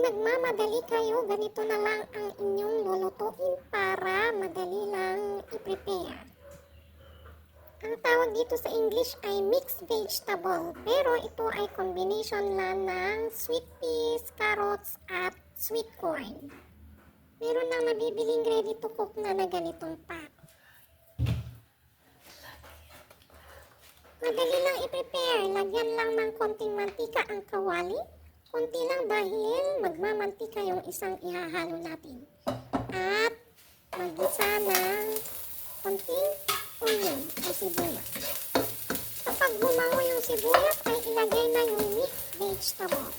nagmamadali kayo, ganito na lang ang inyong lulutuin para madali lang i-prepare. Ang tawag dito sa English ay mixed vegetable, pero ito ay combination lang ng sweet peas, carrots, at sweet corn. Meron nang nabibiling ready to cook na ganitong pack. Madali lang i-prepare, lagyan lang ng konting mantika ang kawali. Konti lang dahil magmamantika yung isang ihahalo natin. At mag-isa ng konting onion o sibuyas. Kapag bumango yung sibuyas ay ilagay na yung mixed vegetable.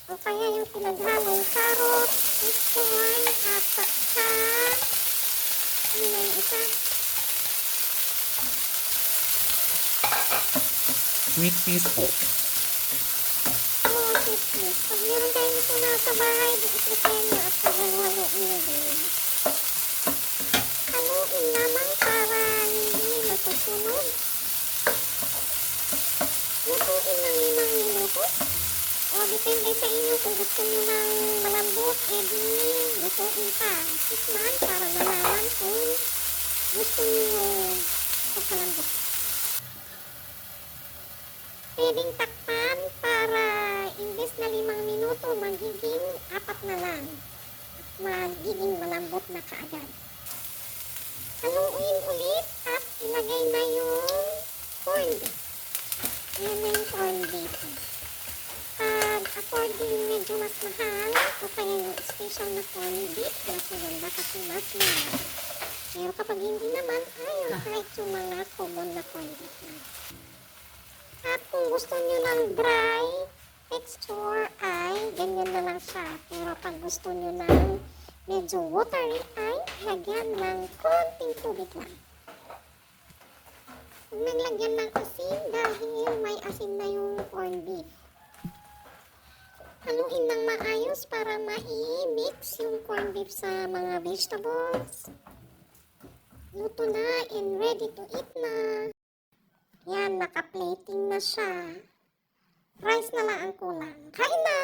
O kaya yung pinaghalong carrot, corn, at saka ano na yung isa? Sweet peas po. Oo, sweet peas. Pag meron tayong ito nasa bahay, i-prepare nyo at pag-halo nyo din. Haluin naman para hindi masusunod. Lutuin ng 5 minuto. O depende sa inyo kung gusto nyo ng malambot, edi lutuin pa. Tikman para malaman kung gusto nyo pagkalambot. Pwedeng takpan para imbes na 5 minuto, magiging 4 na lang. At magiging malambot na kaagad. Haluin ulit at ilagay na yung corned beef. Yan na yung corned beef. Pag according medyo mas mahal, o kaya yung special na corned beef, maganda kasi mas mahal. Pero kapag hindi naman, ayun, kahit yung mga common na corned beef na. At kung gusto nyo ng dry texture ay ganyan na lang siya. Pero pag gusto nyo ng medyo watery ay lagyan ng konting tubig lang. Huwag naglagyan ng asin dahil may asin na yung corned beef. Haluin ng maayos para mai-mix yung corned beef sa mga vegetables. Luto na and ready to eat na. Yan, naka-plating na siya. Rice na lang ang kulang. Kain na!